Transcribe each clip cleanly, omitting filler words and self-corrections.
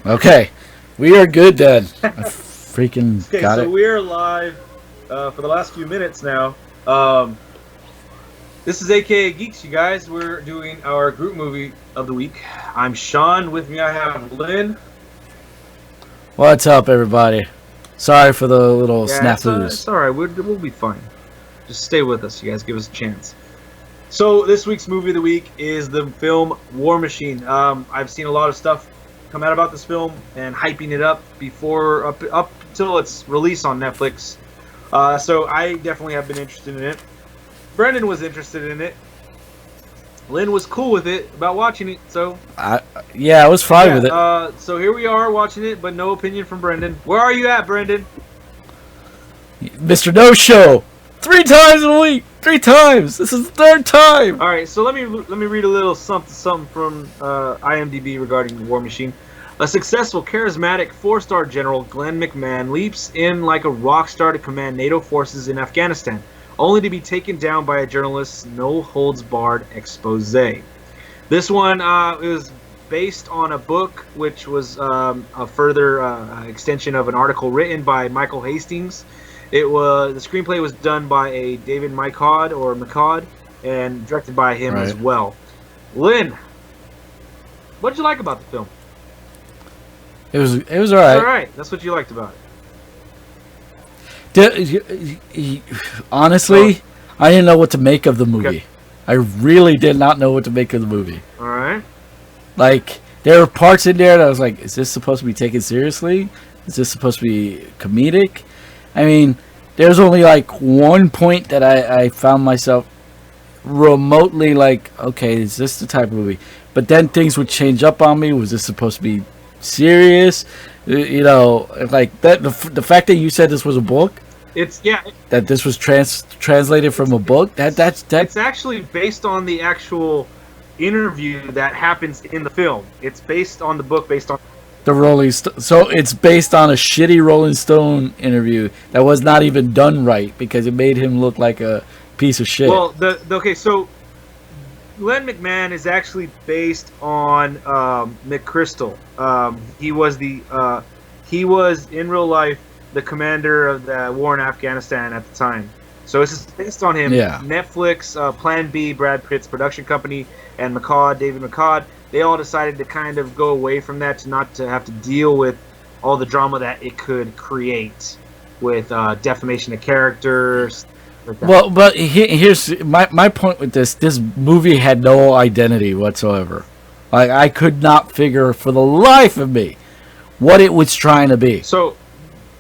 Okay, we are good then. I freaking Okay, got so it. we're live for the last few minutes now. This is AKA Geeks, you guys. We're doing our group movie of the week. I'm Sean. With me, I have Lynn. What's up, everybody? Sorry for the little Yeah, it's snafus. all right. We'll be fine. Just stay with us, you guys. Give us a chance. So this week's movie of the week is the film War Machine. I've seen a lot of stuff come out about this film and hyping it up up until its release on Netflix. So I definitely have been interested in it. Brendan was interested in it. Lynn was cool with it about watching it. So I was fine with it. So here we are watching it, but no opinion from Brendan. Where are you at, Brendan? Mr. No Show, 3 times a week. 3 times. This is the 3rd time. All right, so let me read a little something from IMDb regarding War Machine. A successful, charismatic 4-star general, Glenn McMahon, leaps in like a rock star to command NATO forces in Afghanistan, only to be taken down by a journalist's no-holds-barred expose. This one is based on a book, which was a further extension of an article written by Michael Hastings. The screenplay was done by a David McCod and directed by him as well. Lynn, what did you like about the film? It was all right. All right, that's what you liked about it. Honestly, I didn't know what to make of the movie. Okay. I really did not know what to make of the movie. All right. Like, there were parts in there that I was like, is this supposed to be taken seriously? Is this supposed to be comedic? I mean, there's only like one point that I found myself remotely like, okay, is this the type of movie? But then things would change up on me. Was this supposed to be serious? You know, like that. The fact that you said this was a book, that this was translated from a book. That's It's actually based on the actual interview that happens in the film. It's based on the book, based on the Rolling Stone. So it's based on a shitty Rolling Stone interview that was not even done right because it made him look like a piece of shit. Well, so Glenn McMahon is actually based on McChrystal. He was in real life the commander of the war in Afghanistan at the time. So this is based on him. Yeah. Netflix, Plan B, Brad Pitt's production company, and David McCod, they all decided to kind of go away from that to not to have to deal with all the drama that it could create with defamation of characters. Like that. Well, but here's my point with this. This movie had no identity whatsoever. Like, I could not figure for the life of me what it was trying to be. So,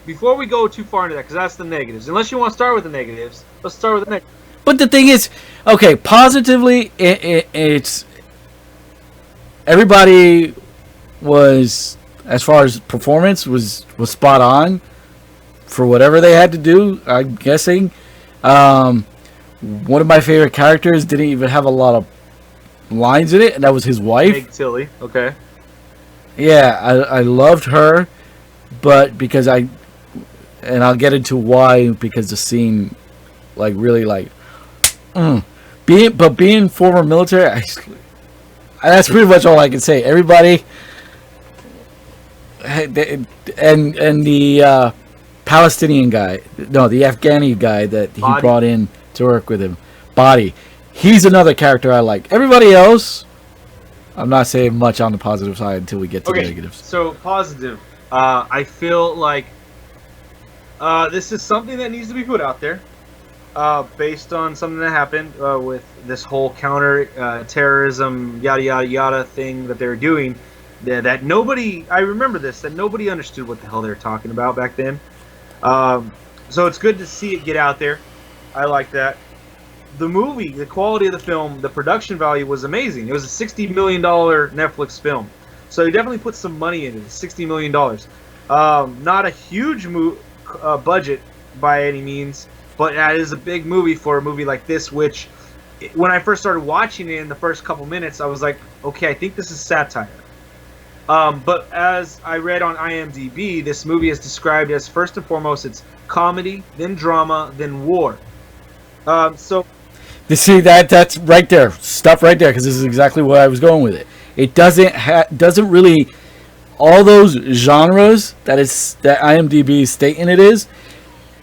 before we go too far into that, because that's the negatives. Unless you want to start with the negatives, let's start with the negatives. But the thing is, okay, positively, it's everybody was, as far as performance, was spot on for whatever they had to do. I'm guessing. One of my favorite characters didn't even have a lot of lines in it, and that was his wife. Meg Tilly, okay. Yeah, I loved her, but because and I'll get into why, because the scene, like, really, like, being former military, that's pretty much all I can say. Everybody, and the Palestinian guy, no, the Afghani guy that he brought in to work with him, Body, he's another character I like. Everybody else, I'm not saying much on the positive side until we get to the negatives. So, positive. I feel like this is something that needs to be put out there based on something that happened with this whole counter-terrorism, yada, yada, yada thing that they were doing. That nobody, I remember this, that nobody understood what the hell they were talking about back then. So it's good to see it get out there. I like that. The movie, the quality of the film, the production value was amazing. It was a $60 million Netflix film. So he definitely put some money into it, $60 million. Not a huge budget by any means, but that is a big movie for a movie like this, which when I first started watching it in the first couple minutes, I was like, okay, I think this is satire. But as I read on IMDb, this movie is described as, first and foremost, it's comedy, then drama, then war. So You see that's right there. Stop right there, because this is exactly where I was going with it. It doesn't really all those genres that IMDb is stating it is,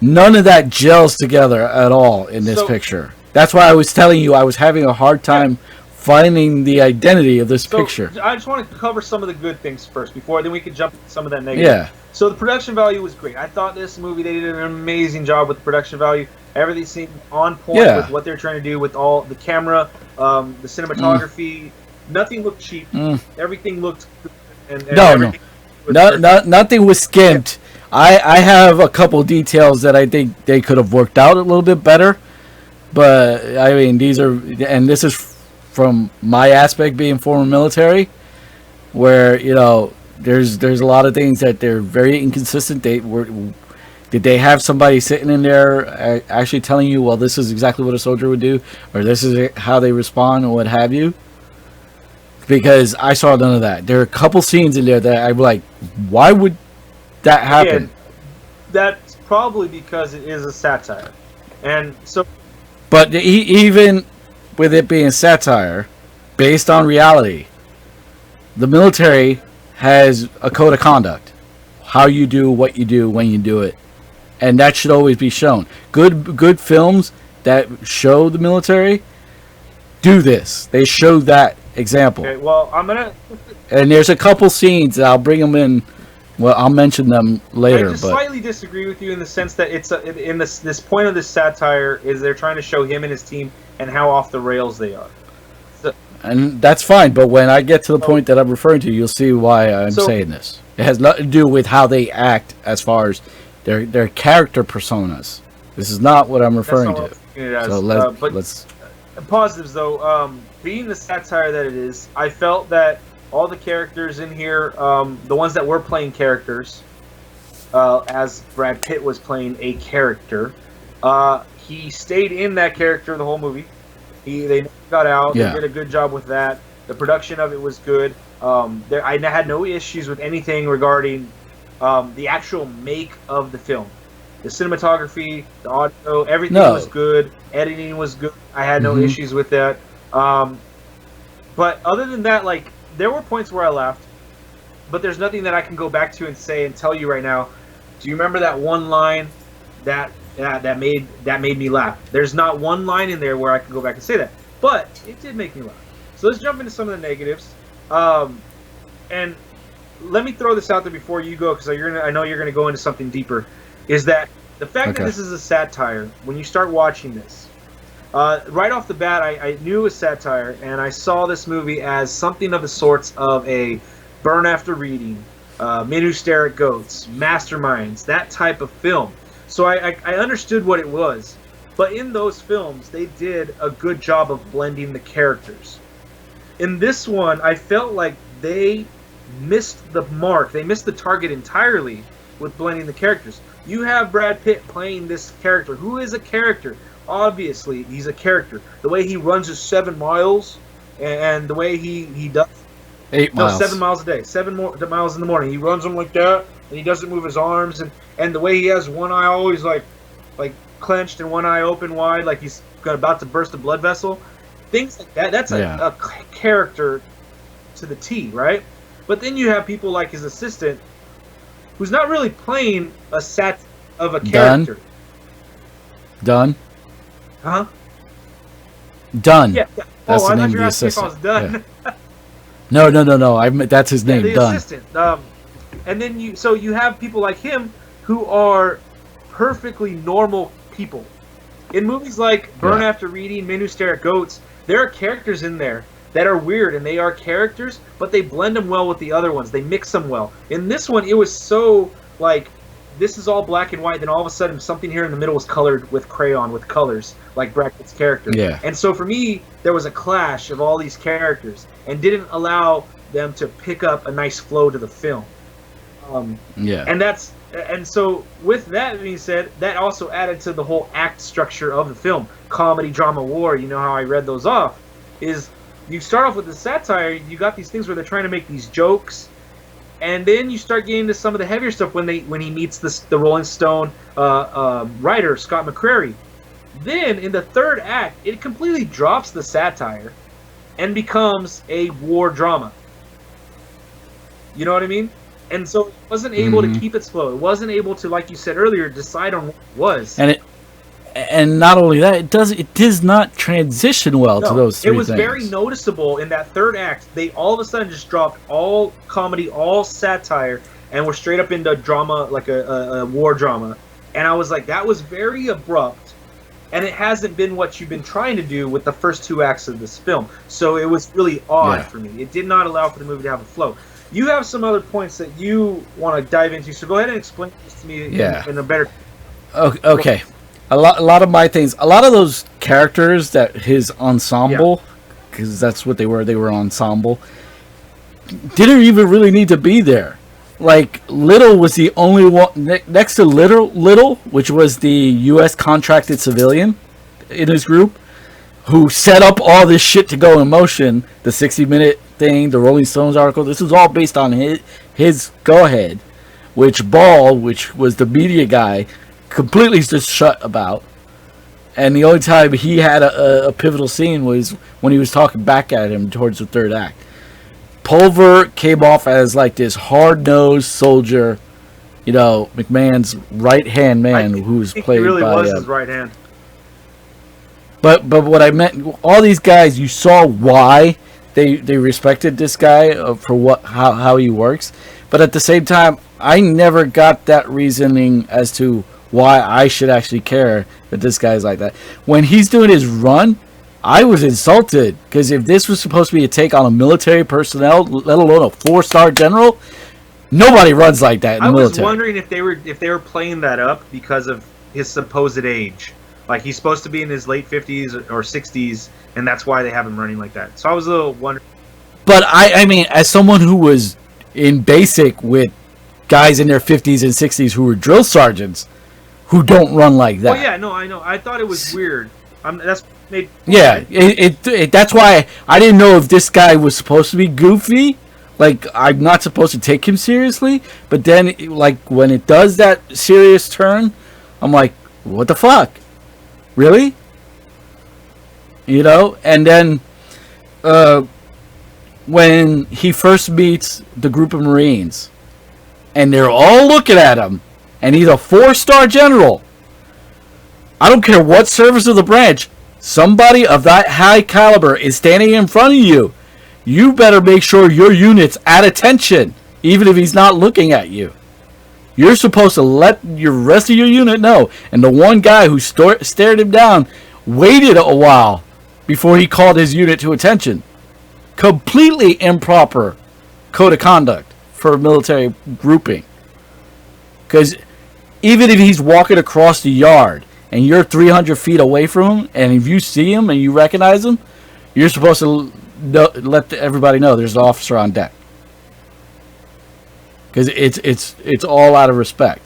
none of that gels together at all in this picture. That's why I was telling you I was having a hard time finding the identity of this picture. I just want to cover some of the good things first then we can jump into some of that negative. Yeah. So the production value was great. I thought this movie, they did an amazing job with the production value. Everything seemed on point with what they're trying to do with all the camera, the cinematography. Nothing looked cheap. Everything looked good. Nothing was skimped. I have a couple details that I think they could have worked out a little bit better. But, I mean, this is from my aspect being former military, where, there's a lot of things that they're very inconsistent. Did they have somebody sitting in there actually telling you, well, this is exactly what a soldier would do, or this is how they respond, or what have you? Because I saw none of that. There are a couple scenes in there that I'm like, why would that happen? Again, that's probably because it is a satire. And so... But even with it being satire, based on reality, the military has a code of conduct. How you do what you do when you do it. And that should always be shown. Good films that show the military do this. They show that example. Okay, well, I'm going to... And there's a couple scenes that I'll bring them in. Well, I'll mention them later. I just slightly disagree with you in the sense that it's in this point of this satire is they're trying to show him and his team and how off the rails they are. So, and that's fine, but when I get to the point that I'm referring to, you'll see why I'm saying this. It has nothing to do with how they act as far as their character personas. This is not what I'm referring to. So let's positives though, being the satire that it is, I felt that all the characters in here, the ones that were playing characters, as Brad Pitt was playing a character, he stayed in that character the whole movie. They never got out. They did a good job with that. The production of it was good. I had no issues with anything regarding the actual make of the film. The cinematography, the audio, everything was good. Editing was good. I had no issues with that. But other than that, like, there were points where I laughed, but there's nothing that I can go back to and say and tell you right now. Do you remember that one line that made me laugh? There's not one line in there where I can go back and say that, but it did make me laugh. So let's jump into some of the negatives. And let me throw this out there before you go, because I know you're gonna go into something deeper. Is that the fact that this is a satire? When you start watching this, right off the bat, I knew it was satire, and I saw this movie as something of the sorts of a Burn After Reading, Men Who Stare at Goats, Masterminds, that type of film. So I understood what it was. But in those films, they did a good job of blending the characters. In this one, I felt like they missed the mark. They missed the target entirely with blending the characters. You have Brad Pitt playing this character, who is a character. Obviously, he's a character. The way he runs his 7 miles, and the way he does 8 miles. 7 miles a day, 7 miles in the morning. He runs them like that, and he doesn't move his arms, and the way he has one eye always like clenched and one eye open wide, like he's about to burst a blood vessel. Things like that. That's a character to the T, right? But then you have people like his assistant, who's not really playing a sat of a character. Done. Huh? Done. Yeah. That's the name of the assistant. No. That's his name. The Done. Assistant. And then you have people like him who are perfectly normal people. In movies like Burn After Reading, Men Who Stare at Goats, there are characters in there that are weird, and they are characters, but they blend them well with the other ones. They mix them well. In this one, it was so like, this is all black and white, then all of a sudden something here in the middle was colored with crayon, with colors, like Brad Pitt's character. Yeah. And so for me, there was a clash of all these characters, and didn't allow them to pick up a nice flow to the film. And so with that being said, that also added to the whole act structure of the film. Comedy, drama, war, you know how I read those off, is you start off with the satire, you got these things where they're trying to make these jokes, and then you start getting to some of the heavier stuff when he meets the Rolling Stone writer, Scott McCreery. Then, in the third act, it completely drops the satire and becomes a war drama. You know what I mean? And so it wasn't able to keep its flow. It wasn't able to, like you said earlier, decide on what it was. And not only that, it does not transition well to those three things. It was very noticeable in that third act. They all of a sudden just dropped all comedy, all satire, and were straight up into drama, like a war drama. And I was like, that was very abrupt. And it hasn't been what you've been trying to do with the first two acts of this film. So it was really odd for me. It did not allow for the movie to have a flow. You have some other points that you want to dive into, so go ahead and explain this to me in a better... Okay. A lot of my things, a lot of those characters that his ensemble, because that's what they were ensemble, didn't even really need to be there. Like, Little was the only one, next to Little, which was the U.S. contracted civilian in his group, who set up all this shit to go in motion, the 60-minute thing, the Rolling Stones article. This was all based on his go-ahead, which Ball, which was the media guy, completely just shut about. And the only time he had a pivotal scene was when he was talking back at him towards the third act. Pulver came off as like this hard-nosed soldier, McMahon's right-hand man, who was played by... He really was his right hand. But what I meant, all these guys, you saw why they respected this guy for how he works. But at the same time, I never got that reasoning as to why I should actually care that this guy's like that. When he's doing his run, I was insulted, because if this was supposed to be a take on a military personnel, let alone a 4-star general, nobody runs like that in the military. I was wondering if they were playing that up because of his supposed age. Like, he's supposed to be in his late 50s or 60s, and that's why they have him running like that. So I was a little wondering. But I mean, as someone who was in basic with guys in their 50s and 60s who were drill sergeants who don't run like that. Oh yeah, no, I know. I thought it was weird. That's made. Yeah, that's why I didn't know if this guy was supposed to be goofy. Like, I'm not supposed to take him seriously. But then, like, when it does that serious turn, I'm like, what the fuck? Really? And then when he first meets the group of Marines, and they're all looking at him, and he's a 4-star general. I don't care what service of the branch, somebody of that high caliber is standing in front of you. You better make sure your unit's at attention, even if he's not looking at you. You're supposed to let your rest of your unit know. And the one guy who stared him down waited a while before he called his unit to attention. Completely improper code of conduct for a military grouping. Because even if he's walking across the yard and you're 300 feet away from him, and if you see him and you recognize him, you're supposed to let everybody know there's an officer on deck. Because it's all out of respect.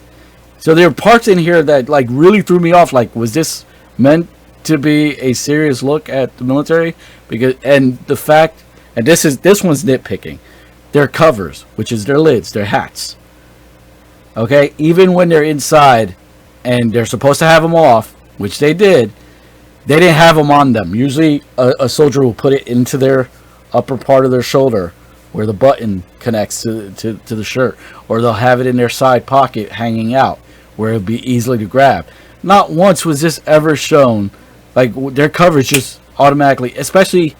So there are parts in here that like really threw me off. Like, was this meant to be a serious look at the military? And the fact, and this one's nitpicking, their covers, which is their lids, their hats. Okay, even when they're inside and they're supposed to have them off, which they did, they didn't have them on them. Usually a soldier will put it into their upper part of their shoulder, where the button connects to the shirt, or they'll have it in their side pocket hanging out where it'll be easily to grab. Not once was this ever shown. Like, their coverage just automatically, especially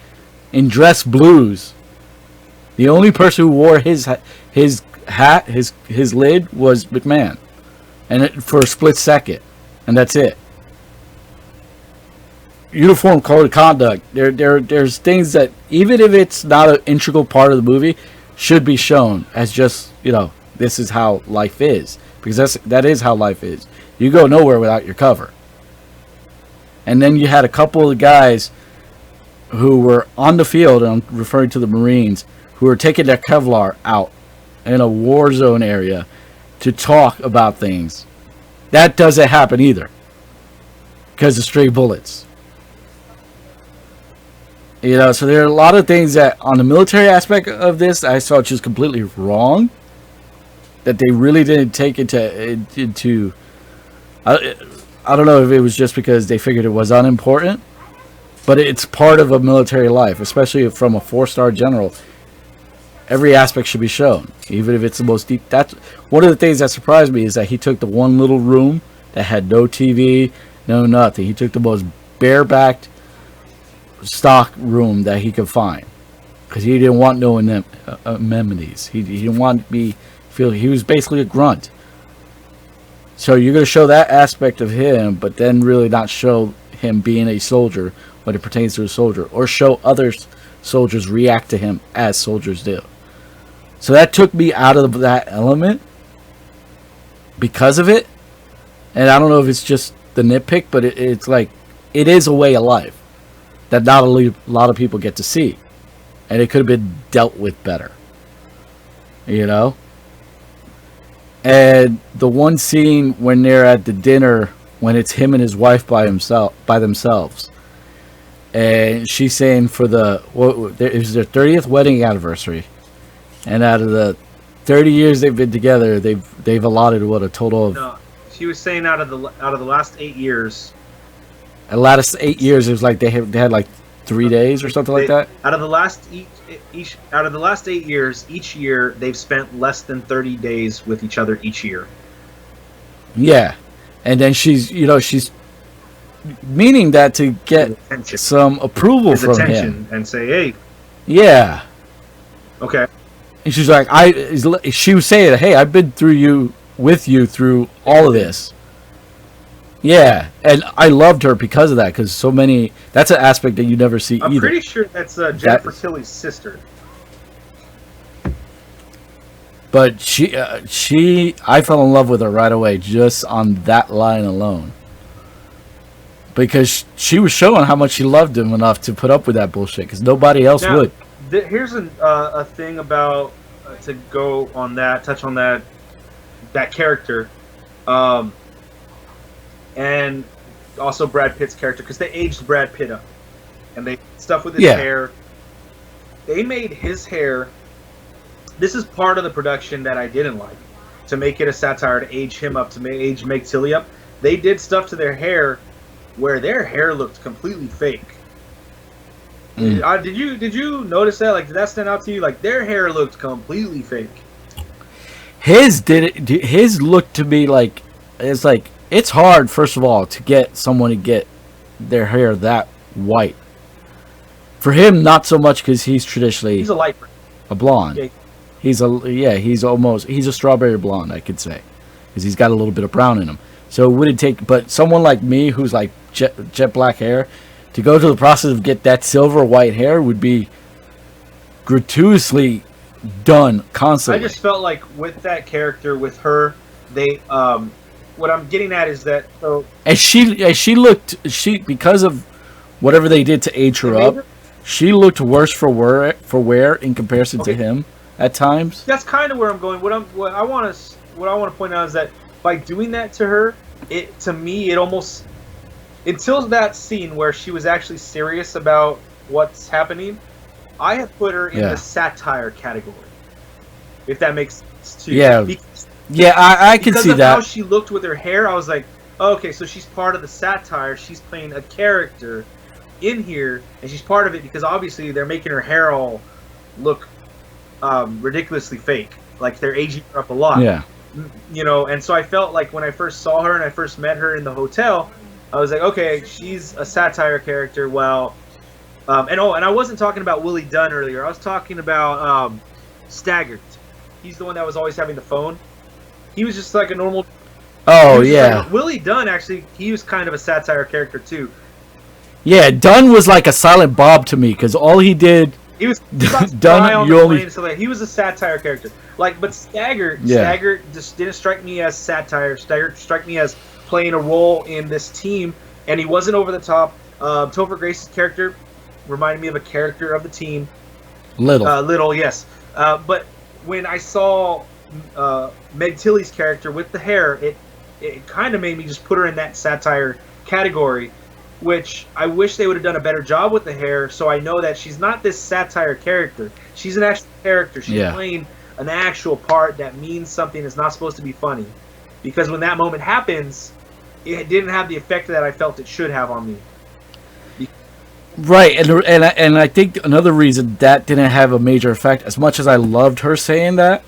in dress blues, the only person who wore his hat, his lid was McMahon, and for a split second, and that's it. Uniform code of conduct. There's things that, even if it's not an integral part of the movie, should be shown as just, this is how life is, because that is how life is. You go nowhere without your cover. And then you had a couple of guys who were on the field, and I'm referring to the Marines, who were taking their Kevlar out in a war zone area to talk about things. That doesn't happen either, because of stray bullets. So there are a lot of things that, on the military aspect of this, I saw just completely wrong. That they really didn't take into. I don't know if it was just because they figured it was unimportant, but it's part of a military life, especially from a 4-star general. every aspect should be shown, even if it's the most deep. That's one of the things that surprised me, is that he took the one little room that had no TV, no nothing. He took the most barebacked stock room that he could find, because he didn't want no amenities. He didn't want to feel he was basically a grunt. So you're going to show that aspect of him, but then really not show him being a soldier when it pertains to a soldier, or show other soldiers react to him as soldiers do. So that took me out of that element because of it. And I don't know if it's just the nitpick, but it's like, it is a way of life that not a lot of people get to see. And it could have been dealt with better. You know? And the one scene when they're at the dinner, when it's him and his wife by themselves. And she's saying it was their 30th wedding anniversary. And out of the 30 years they've been together, they've allotted a total of... No, she was saying out of the last 8 years. The last 8 years, it was like they had like 3 days or something like that. Out of the last 8 years, each year they've spent less than 30 days with each other each year. Yeah, and then she's meaning that to get some approval from him and say, hey, yeah, okay. And she's like, she was saying, hey, I've been with you through all of this. Yeah, and I loved her because of that, because that's an aspect that you never see I'm either. pretty sure that's Jennifer Tilly's sister. But I fell in love with her right away just on that line alone. Because she was showing how much she loved him enough to put up with that bullshit, because nobody else would. Here's a thing about, to go on that, touch on that character. And also Brad Pitt's character, because they aged Brad Pitt up, and they stuff with his hair. They made his hair. This is part of the production that I didn't like, to make it a satire, to age him up, to age Meg Tilly up. They did stuff to their hair where their hair looked completely fake. Did you notice that? Like, did that stand out to you? Like, their hair looked completely fake. His looked to me like it's hard, first of all, to get someone to get their hair that white. For him, not so much, because he's a light a blonde. Yeah. He's a strawberry blonde, I could say, because he's got a little bit of brown in him. So it wouldn't take, but someone like me who's like jet black hair, to go through the process of get that silver white hair would be gratuitously done constantly. I just felt like with that character, with her, they what I'm getting at is that because of whatever they did to age her up, she looked worse for wear in comparison to him at times. That's kind of where I'm going. What I want to point out is that by doing that to her, to me it almost, until that scene where she was actually serious about what's happening, I have put her in the satire category. If that makes sense to you. Yeah. I can see that. Because of how she looked with her hair, I was like, oh, okay, so she's part of the satire. She's playing a character in here, and she's part of it because obviously they're making her hair all look ridiculously fake. Like, they're aging her up a lot. Yeah. You know, and so I felt like when I first saw her and I first met her in the hotel, I was like, okay, she's a satire character. Well, and I wasn't talking about Willie Dunn earlier. I was talking about Staggart. He's the one that was always having the phone. He was just like a normal. Oh yeah. Like, Willie Dunn, actually, he was kind of a satire character too. Yeah, Dunn was like a Silent Bob to me, because all he did. He was Dunn. He was a satire character. Like, but Staggart just didn't strike me as satire. Staggart struck me as playing a role in this team, and he wasn't over the top. Topher Grace's character reminded me of a character of the team. Little, yes. But when I saw Meg Tilly's character with the hair, it kind of made me just put her in that satire category, which I wish they would have done a better job with the hair, so I know that she's not this satire character. She's an actual character. She's playing an actual part that means something that's not supposed to be funny. Because when that moment happens, it didn't have the effect that I felt it should have on me. Right, and I think another reason that didn't have a major effect, as much as I loved her saying that,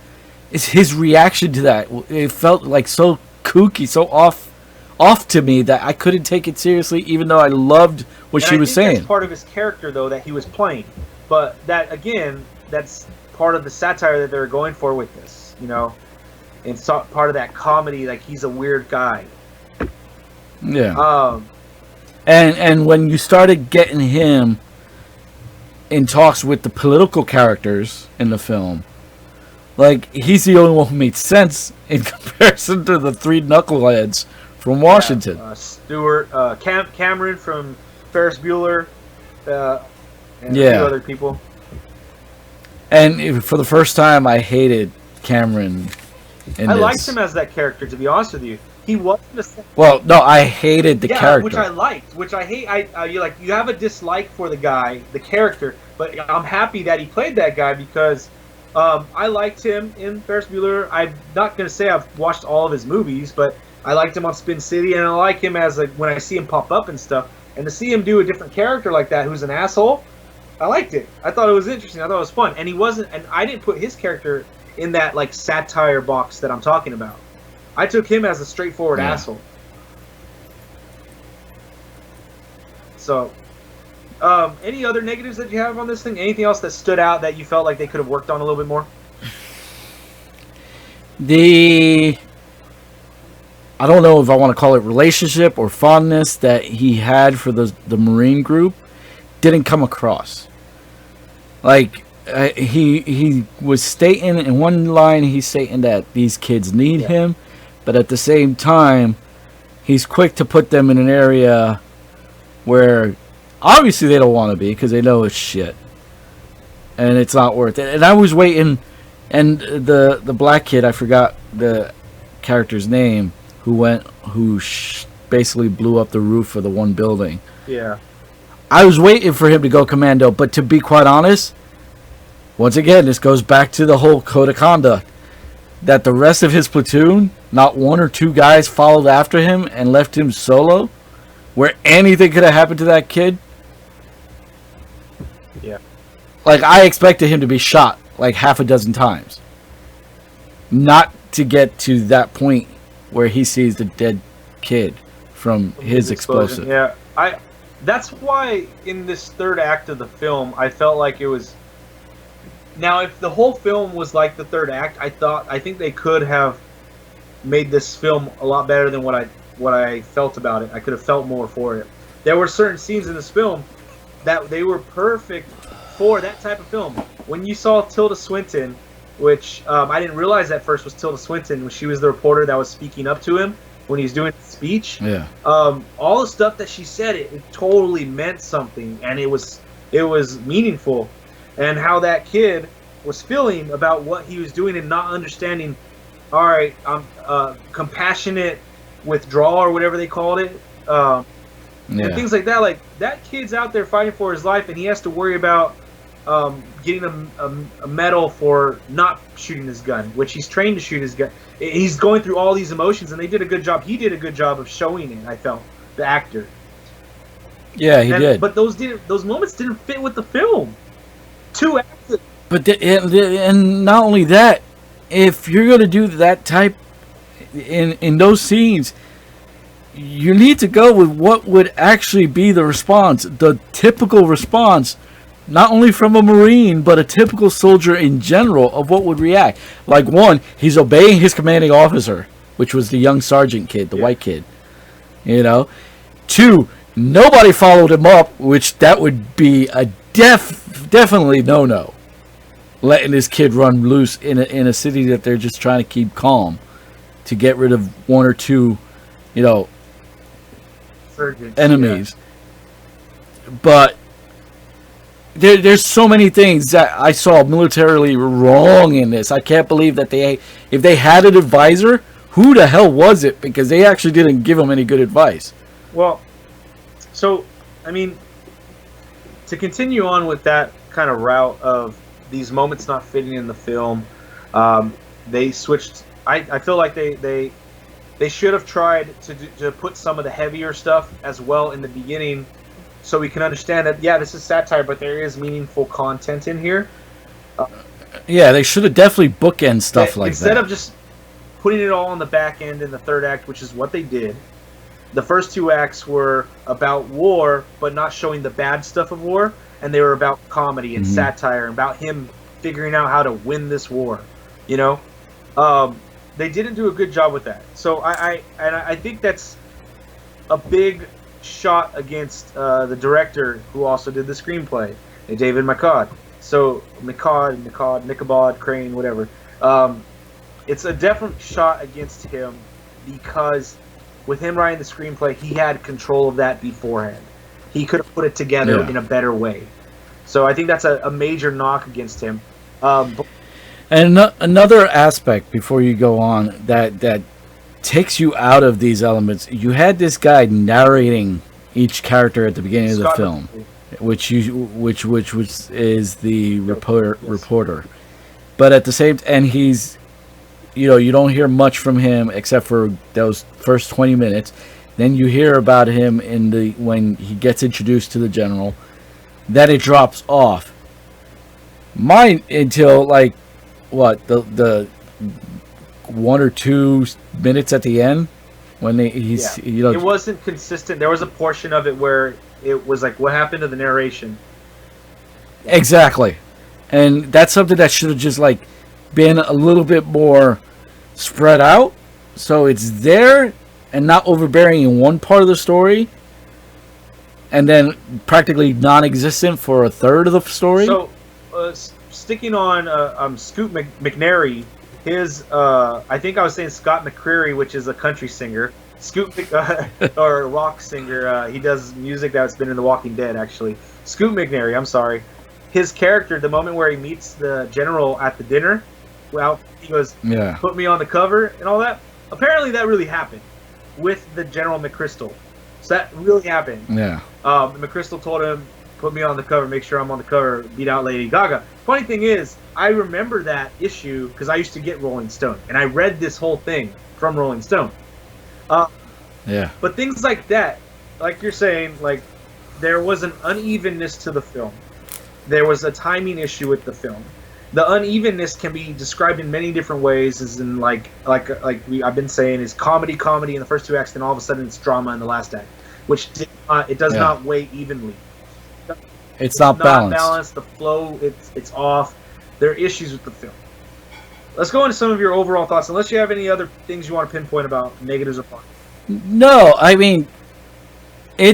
is his reaction to that. It felt like so kooky, so off to me that I couldn't take it seriously, even though I loved what she was saying. That's part of his character, though, that he was playing. But that, again, that's part of the satire that they're going for with this, you know, and so part of that comedy, like he's a weird guy. Yeah. And when you started getting him in talks with the political characters in the film, like, he's the only one who made sense in comparison to the three knuckleheads from Washington. Yeah, Stewart, Cameron from Ferris Bueller, and a few other people. And for the first time, I hated Cameron in I this. liked him as that character, to be honest with you. He wasn't a... Well, no, I hated the character. Which I liked, which I hate. You have a dislike for the guy, the character, but I'm happy that he played that guy because I liked him in Ferris Bueller. I'm not going to say I've watched all of his movies, but I liked him on Spin City, and I like him as, like, when I see him pop up and stuff. And to see him do a different character like that, who's an asshole, I liked it. I thought it was interesting. I thought it was fun. And he wasn't, and I didn't put his character in that, like, satire box that I'm talking about. I took him as a straightforward asshole. So, any other negatives that you have on this thing? Anything else that stood out that you felt like they could have worked on a little bit more? I don't know if I want to call it relationship or fondness that he had for the Marine group didn't come across. Like, he was stating in one line, he's stating that these kids need him, but at the same time, he's quick to put them in an area where obviously they don't want to be because they know it's shit and it's not worth it. And I was waiting, and the black kid, I forgot the character's name, who basically blew up the roof of the one building. Yeah. I was waiting for him to go commando, but to be quite honest, once again, this goes back to the whole code of conduct. That the rest of his platoon, not one or two guys followed after him and left him solo, where anything could have happened to that kid. Yeah. Like, I expected him to be shot like half a dozen times. Not to get to that point where he sees the dead kid from his explosive. Yeah. That's why in this third act of the film, I felt like it was... Now, if the whole film was like the third act, I think they could have made this film a lot better than what I felt about it. I could have felt more for it. There were certain scenes in this film that they were perfect for that type of film. When you saw Tilda Swinton, which I didn't realize at first was Tilda Swinton, when she was the reporter that was speaking up to him when he was doing the speech. Yeah. All the stuff that she said, it totally meant something, and it was meaningful. And how that kid was feeling about what he was doing and not understanding, all right, compassionate withdrawal or whatever they called it. And things like that. Like, that kid's out there fighting for his life, and he has to worry about getting a medal for not shooting his gun, which he's trained to shoot his gun. He's going through all these emotions, and they did a good job. He did a good job of showing it, I felt, the actor. Yeah, he did. But those moments didn't fit with the film. Two acts. But and not only that, if you're going to do that type in those scenes, you need to go with what would actually be the response, the typical response, not only from a Marine, but a typical soldier in general of what would react. Like, one, he's obeying his commanding officer, which was the young sergeant kid, the white kid. You know? Two, nobody followed him up, which that would be a definitely no. Letting this kid run loose in a city that they're just trying to keep calm to get rid of one or two, enemies. Yeah. But there's so many things that I saw militarily wrong in this. I can't believe that if they had an advisor, who the hell was it? Because they actually didn't give him any good advice. Well, so, I mean, to continue on with that kind of route of these moments not fitting in the film, they switched. I feel like they should have tried to put some of the heavier stuff as well in the beginning, so we can understand that, yeah, this is satire, but there is meaningful content in here. Yeah, they should have definitely bookend stuff like instead that. of just putting it all on the back end in the third act, which is what they did. The first two acts were about war, but not showing the bad stuff of war, and they were about comedy and satire, and about him figuring out how to win this war. You know, they didn't do a good job with that. So I think that's a big shot against the director who also did the screenplay, David McCod. So Nichabod, Crane, whatever. It's a definite shot against him because with him writing the screenplay, he had control of that beforehand. He could have put it together in a better way. So I think that's a major knock against him. And another aspect before you go on that takes you out of these elements, you had this guy narrating each character at the beginning of the film, which is the reporter. But at the same and he's, you know, you don't hear much from him except for those first 20 minutes. Then you hear about him when he gets introduced to the general. Then it drops off. Mine until like what the 1 or 2 minutes at the end when he's you know, it wasn't consistent. There was a portion of it where it was like, what happened to the narration? Exactly. And that's something that should have just like been a little bit more spread out, so it's there and not overbearing in one part of the story, and then practically non-existent for a third of the story. So, sticking on Scoot McNairy, his I think I was saying Scott McCreery, which is a country singer, or rock singer. He does music that's been in The Walking Dead, actually. Scoot McNairy, I'm sorry. His character, the moment where he meets the general at the dinner, well, he goes, put me on the cover and all that. Apparently that really happened with the General McChrystal. So that really happened. Yeah. McChrystal told him, put me on the cover, make sure I'm on the cover, beat out Lady Gaga. Funny thing is, I remember that issue because I used to get Rolling Stone, and I read this whole thing from Rolling Stone. Yeah. But things like that, like you're saying, like there was an unevenness to the film. There was a timing issue with the film. The unevenness can be described in many different ways, as in I've been saying, is comedy in the first 2 acts, then all of a sudden it's drama in the last act, which it does not weigh evenly. It's not balanced. The flow, it's off. There are issues with the film. Let's go into some of your overall thoughts, unless you have any other things you want to pinpoint about negatives or positives. No, I mean, I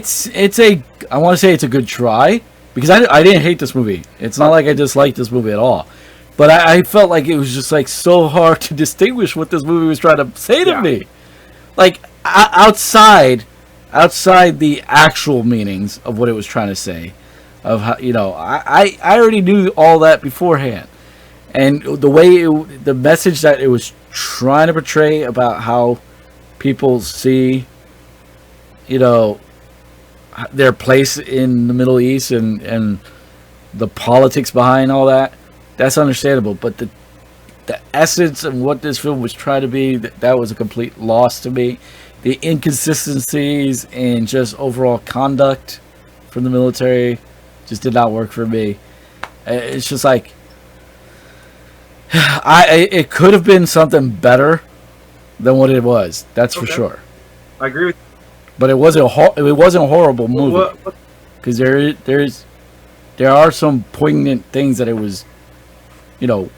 want to say it's a good try, because I didn't hate this movie. It's not like I disliked this movie at all. But I felt like it was just like so hard to distinguish what this movie was trying to say to me. Like outside the actual meanings of what it was trying to say, of how, you know, I already knew all that beforehand, and the way the message that it was trying to portray about how people see, you know, their place in the Middle East and the politics behind all that. That's understandable, but the essence of what this film was trying to be, that was a complete loss to me. The inconsistencies and just overall conduct from the military just did not work for me. It's just like it could have been something better than what it was. That's for sure. I agree with you. But it wasn't a horrible movie, because there are some poignant things that it was, you know,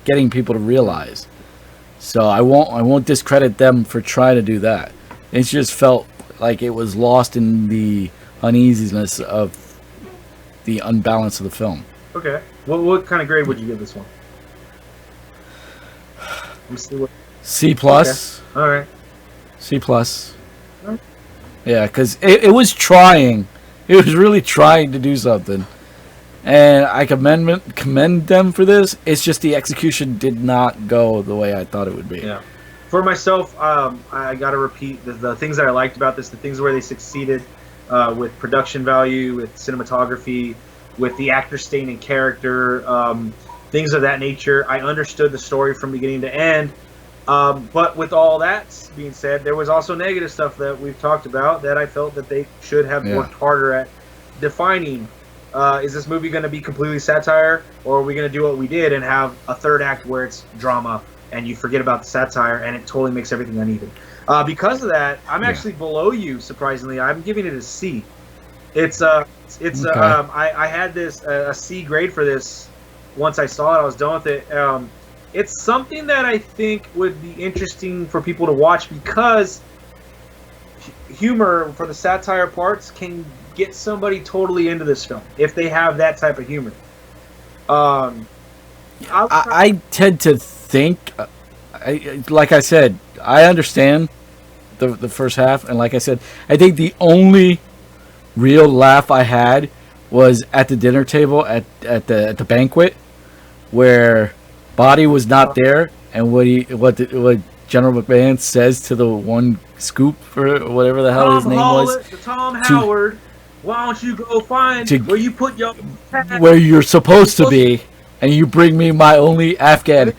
getting people to realize. So I won't discredit them for trying to do that. It just felt like it was lost in the uneasiness of the unbalance of the film. Okay. What kind of grade would you give this one? C plus. Okay. All right. C plus. Yeah, because it was trying. It was really trying to do something. And I commend them for this. It's just the execution did not go the way I thought it would be. Yeah. For myself, I got to repeat the things that I liked about this, the things where they succeeded with production value, with cinematography, with the actors staying in character, things of that nature. I understood the story from beginning to end. But with all that being said, there was also negative stuff that we've talked about that I felt that they should have worked harder at defining. Is this movie going to be completely satire, or are we going to do what we did and have a third act where it's drama and you forget about the satire and it totally makes everything uneven? Because of that, I'm actually below you. Surprisingly, I'm giving it a C. It's okay. I had this a C grade for this once I saw it. I was done with it. It's something that I think would be interesting for people to watch because humor for the satire parts can get somebody totally into this film if they have that type of humor. I tend to think, like I said, I understand the first half, and like I said, I think the only real laugh I had was at the dinner table at the banquet where Body was not there, and what General McMahon says to the one scoop or whatever the hell his name was, Tom Howard. Why don't you go find where you put your where you're supposed to be, and you bring me my only Afghan,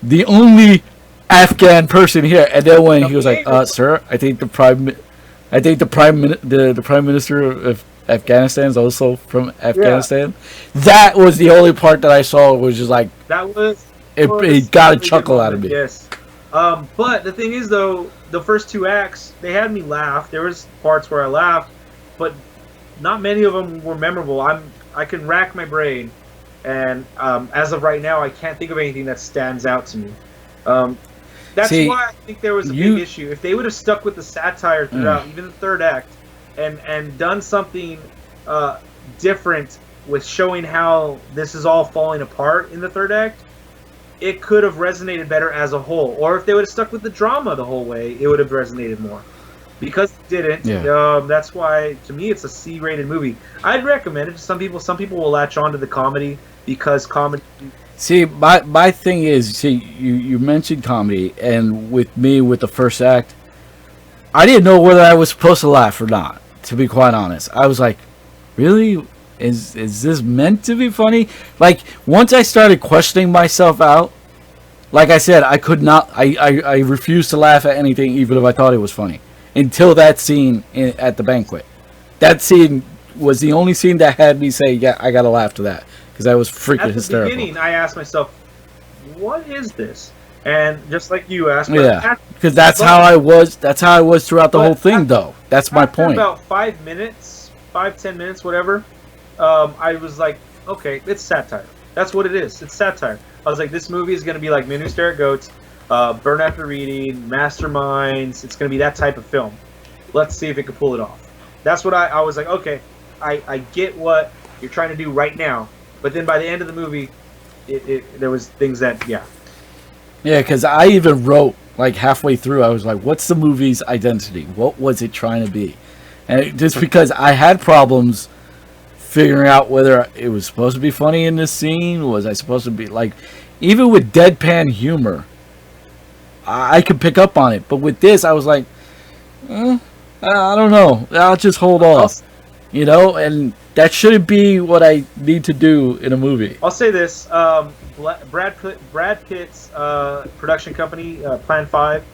the only Afghan person here. And then when he was like, "Sir, I think the prime minister of Afghanistan is also from Afghanistan." Yeah. That was the only part that I saw was just like it got a chuckle out of me. Yes, but the thing is though, the first two acts they had me laugh. There was parts where I laughed, but not many of them were memorable. I can rack my brain, and as of right now, I can't think of anything that stands out to me. That's why I think there was a big issue. If they would have stuck with the satire throughout, even the third act, and done something different with showing how this is all falling apart in the third act, it could have resonated better as a whole. Or if they would have stuck with the drama the whole way, it would have resonated more. Because it didn't, that's why, to me, it's a C-rated movie. I'd recommend it to some people. Some people will latch on to the comedy because comedy... See, my thing is, you mentioned comedy, and with me, with the first act, I didn't know whether I was supposed to laugh or not, to be quite honest. I was like, really? Is this meant to be funny? Like, once I started questioning myself out, like I said, I could not... I refused to laugh at anything, even if I thought it was funny. Until that scene at the banquet. That scene was the only scene that had me say, yeah, I gotta laugh to that. Because I was freaking hysterical. At the beginning, I asked myself, what is this? And just like you asked. Because that's how I was. That's how I was throughout the whole thing, though. That's my point. About 10 minutes, whatever, I was like, okay, it's satire. That's what it is. It's satire. I was like, this movie is going to be like Men Who Stare at Goats, Burn After Reading, Masterminds. It's going to be that type of film. Let's see if it can pull it off. That's what I was like, okay, I get what you're trying to do right now. But then by the end of the movie, there was things that, Yeah, because I even wrote, like, halfway through, I was like, what's the movie's identity? What was it trying to be? And just because I had problems figuring out whether it was supposed to be funny in this scene, was I supposed to be, like, even with deadpan humor, I could pick up on it. But with this, I was like, I don't know. I'll just hold off. You know, and that shouldn't be what I need to do in a movie. I'll say this. Brad Pitt's production company, Plan 5,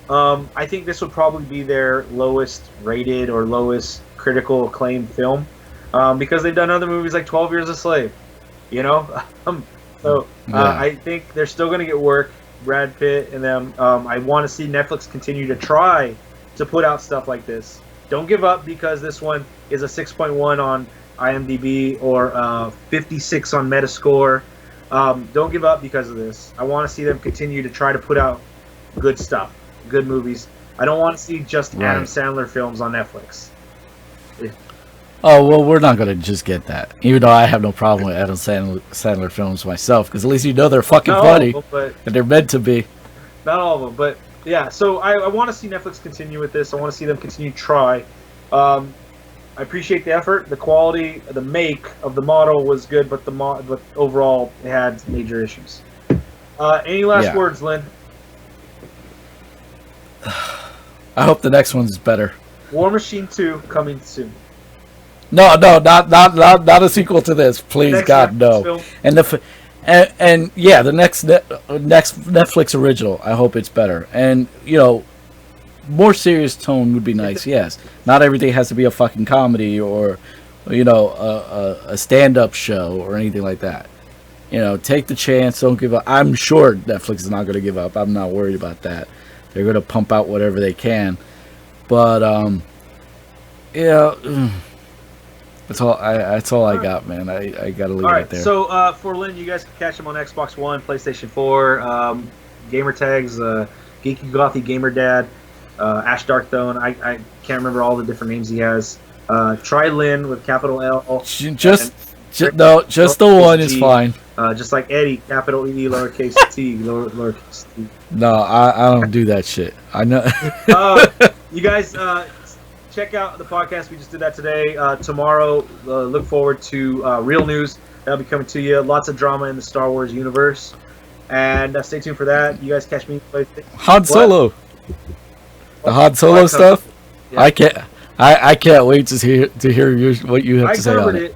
I think this would probably be their lowest rated or lowest critical acclaimed film, because they've done other movies like 12 Years a Slave, you know? I think they're still going to get work, Brad Pitt and them. I want to see Netflix continue to try to put out stuff like this. Don't give up, because this one is a 6.1 on IMDb or 56 on Metascore. Don't give up because of this. I want to see them continue to try to put out good stuff, good movies. I don't want to see just Adam Sandler films on Netflix. Oh, well, we're not going to just get that. Even though I have no problem with Adam Sandler films myself, because at least you know they're fucking funny, and they're meant to be. Not all of them, but yeah. So I want to see Netflix continue with this. I want to see them continue to try. I appreciate the effort, the quality, the make of the model was good, but but overall it had major issues. Any last words, Lynn? I hope the next one's better. War Machine 2 coming soon. No, not a sequel to this. Please, God, no. Film. And And yeah, the next Netflix original. I hope it's better. And more serious tone would be nice. Yes, not everything has to be a fucking comedy or a stand-up show or anything like that. Take the chance. Don't give up. I'm sure Netflix is not going to give up. I'm not worried about that. They're going to pump out whatever they can. But yeah. That's all I got, man. I got to leave it there. So for Lynn, you guys can catch him on Xbox One, PlayStation 4, gamer tags, Geeky Gothy Gamer Dad, Ash Darkthrone. I can't remember all the different names he has. Try Lynn with capital L. Just the one is fine. Just like Eddie, capital E, lowercase t, lowercase t. No, I don't do that shit. I know. You guys. Check out the podcast. We just did that today. Tomorrow, look forward to real news. That'll be coming to you. Lots of drama in the Star Wars universe. And stay tuned for that. You guys catch me. Han Solo. The Han Solo stuff? Yeah. I can't wait to hear what you have to say on it. I covered it.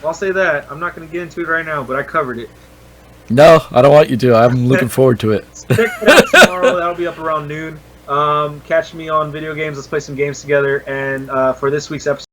I'll say that. I'm not going to get into it right now, but I covered it. No, I don't want you to. I'm looking forward to it. Check it out tomorrow. That'll be up around noon. Catch me on video games. Let's play some games together. And for this week's episode,